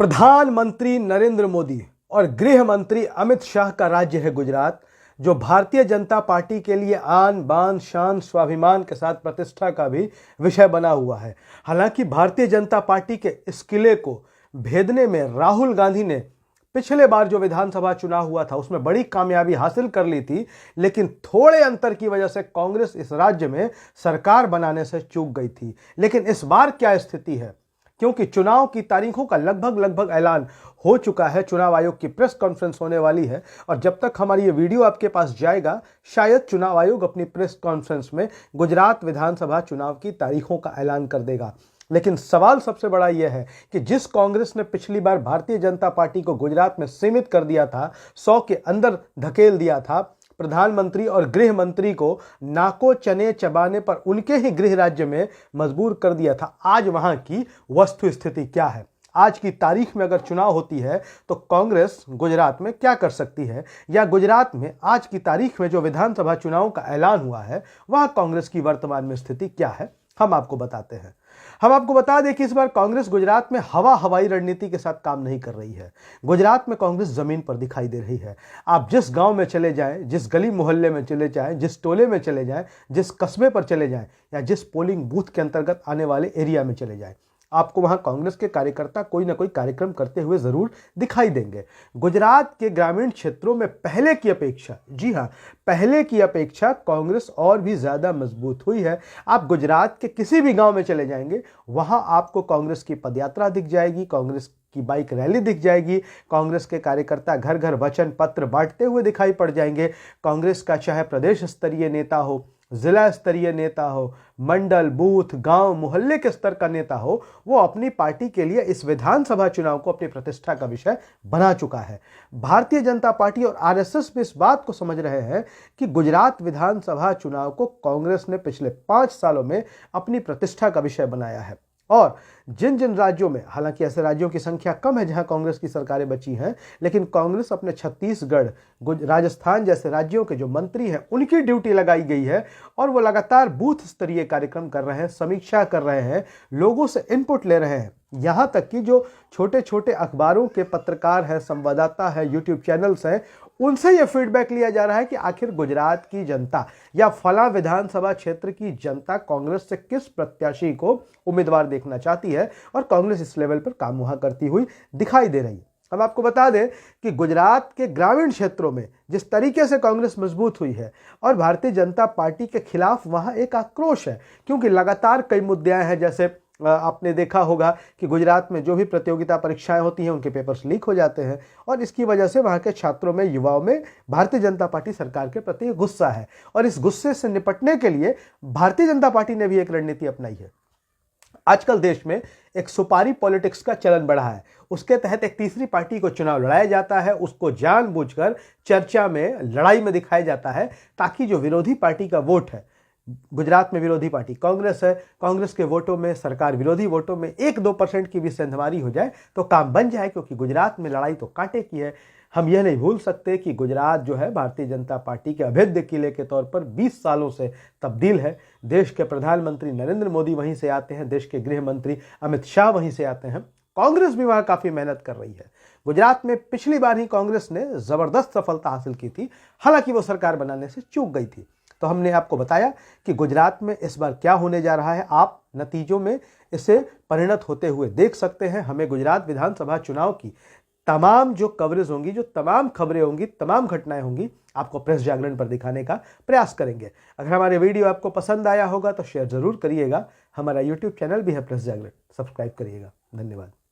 प्रधानमंत्री नरेंद्र मोदी और गृह मंत्री अमित शाह का राज्य है गुजरात, जो भारतीय जनता पार्टी के लिए आन बान शान स्वाभिमान के साथ प्रतिष्ठा का भी विषय बना हुआ है। हालांकि भारतीय जनता पार्टी के इस किले को भेदने में राहुल गांधी ने पिछले बार जो विधानसभा चुनाव हुआ था उसमें बड़ी कामयाबी हासिल कर ली थी, लेकिन थोड़े अंतर की वजह से कांग्रेस इस राज्य में सरकार बनाने से चूक गई थी। लेकिन इस बार क्या स्थिति है, क्योंकि चुनाव की तारीखों का लगभग ऐलान हो चुका है, चुनाव आयोग की प्रेस कॉन्फ्रेंस होने वाली है और जब तक हमारी ये वीडियो आपके पास जाएगा शायद चुनाव आयोग अपनी प्रेस कॉन्फ्रेंस में गुजरात विधानसभा चुनाव की तारीखों का ऐलान कर देगा। लेकिन सवाल सबसे बड़ा यह है कि जिस कांग्रेस ने पिछली बार भारतीय जनता पार्टी को गुजरात में सीमित कर दिया था, 100 के अंदर धकेल दिया था, प्रधानमंत्री और गृह मंत्री को नाको चने चबाने पर उनके ही गृह राज्य में मजबूर कर दिया था, आज वहां की वस्तु स्थिति क्या है? आज की तारीख में अगर चुनाव होती है तो कांग्रेस गुजरात में क्या कर सकती है, या गुजरात में आज की तारीख में जो विधानसभा चुनाव का ऐलान हुआ है वह कांग्रेस की वर्तमान में स्थिति क्या है, हम आपको बताते हैं। हम आपको बता दें कि इस बार कांग्रेस गुजरात में हवाई रणनीति के साथ काम नहीं कर रही है। गुजरात में कांग्रेस जमीन पर दिखाई दे रही है। आप जिस गांव में चले जाएं, जिस गली मोहल्ले में चले जाएं, जिस टोले में चले जाएं, जिस कस्बे पर चले जाएं या जिस पोलिंग बूथ के अंतर्गत आने वाले एरिया में चले जाएं, आपको वहां कांग्रेस के कार्यकर्ता कोई ना कोई कार्यक्रम करते हुए जरूर दिखाई देंगे। गुजरात के ग्रामीण क्षेत्रों में पहले की अपेक्षा, जी हां, पहले की अपेक्षा कांग्रेस और भी ज्यादा मजबूत हुई है। आप गुजरात के किसी भी गांव में चले जाएंगे, वहां आपको कांग्रेस की पदयात्रा दिख जाएगी, कांग्रेस की बाइक रैली दिख जाएगी, कांग्रेस के कार्यकर्ता घर घर वचन पत्र बांटते हुए दिखाई पड़ जाएंगे। कांग्रेस का चाहे प्रदेश स्तरीय नेता हो, जिला स्तरीय नेता हो, मंडल, बूथ, गांव, मोहल्ले के स्तर का नेता हो, वो अपनी पार्टी के लिए इस विधानसभा चुनाव को अपनी प्रतिष्ठा का विषय बना चुका है। भारतीय जनता पार्टी और आरएसएस भी इस बात को समझ रहे हैं कि गुजरात विधानसभा चुनाव को कांग्रेस ने पिछले 5 सालों में अपनी प्रतिष्ठा का विषय बनाया है। और जिन जिन राज्यों में, हालांकि ऐसे राज्यों की संख्या कम है जहां कांग्रेस की सरकारें बची हैं, लेकिन कांग्रेस अपने छत्तीसगढ़, राजस्थान जैसे राज्यों के जो मंत्री हैं उनकी ड्यूटी लगाई गई है और वो लगातार बूथ स्तरीय कार्यक्रम कर रहे हैं, समीक्षा कर रहे हैं, लोगों से इनपुट ले रहे हैं। यहां तक कि जो छोटे छोटे अखबारों के पत्रकार हैं, संवाददाता है, यूट्यूब चैनल्स हैं, उनसे यह फीडबैक लिया जा रहा है कि आखिर गुजरात की जनता या फला विधानसभा क्षेत्र की जनता कांग्रेस से किस प्रत्याशी को उम्मीदवार देखना चाहती है और कांग्रेस इस लेवल पर काम वहां करती हुई दिखाई दे रही है। हम आपको बता दें कि गुजरात के ग्रामीण क्षेत्रों में जिस तरीके से कांग्रेस मजबूत हुई है और भारतीय जनता पार्टी के खिलाफ वहां एक आक्रोश है, क्योंकि लगातार कई मुद्दे हैं। जैसे आपने देखा होगा कि गुजरात में जो भी प्रतियोगिता परीक्षाएं होती हैं उनके पेपर्स लीक हो जाते हैं और इसकी वजह से वहां के छात्रों में, युवाओं में भारतीय जनता पार्टी सरकार के प्रति गुस्सा है और इस गुस्से से निपटने के लिए भारतीय जनता पार्टी ने भी एक रणनीति अपनाई है। आजकल देश में एक सुपारी पॉलिटिक्स का चलन बढ़ा है। उसके तहत एक तीसरी पार्टी को चुनाव लड़ाया जाता है, उसको जानबूझकर चर्चा में, लड़ाई में दिखाया जाता है ताकि जो विरोधी पार्टी का वोट है, गुजरात में विरोधी पार्टी कांग्रेस है, कांग्रेस के वोटों में, सरकार विरोधी वोटों में 1-2% की भी सेंधमारी हो जाए तो काम बन जाए, क्योंकि गुजरात में लड़ाई तो कांटे की है। हम यह नहीं भूल सकते कि गुजरात जो है भारतीय जनता पार्टी के अभेद्य किले के तौर पर 20 सालों से तब्दील है। देश के प्रधानमंत्री नरेंद्र मोदी वहीं से आते हैं, देश के गृह मंत्री अमित शाह वहीं से आते हैं। कांग्रेस भी वहां काफी मेहनत कर रही है। गुजरात में पिछली बार ही कांग्रेस ने जबरदस्त सफलता हासिल की थी, हालांकि वो सरकार बनाने से चूक गई थी। तो हमने आपको बताया कि गुजरात में इस बार क्या होने जा रहा है। आप नतीजों में इसे परिणत होते हुए देख सकते हैं। हमें गुजरात विधानसभा चुनाव की तमाम जो कवरेज होंगी, जो तमाम खबरें होंगी, तमाम घटनाएं होंगी, आपको प्रेस जागरण पर दिखाने का प्रयास करेंगे। अगर हमारे वीडियो आपको पसंद आया होगा तो शेयर जरूर करिएगा। हमारा यूट्यूब चैनल भी है प्रेस जागरण, सब्सक्राइब करिएगा। धन्यवाद।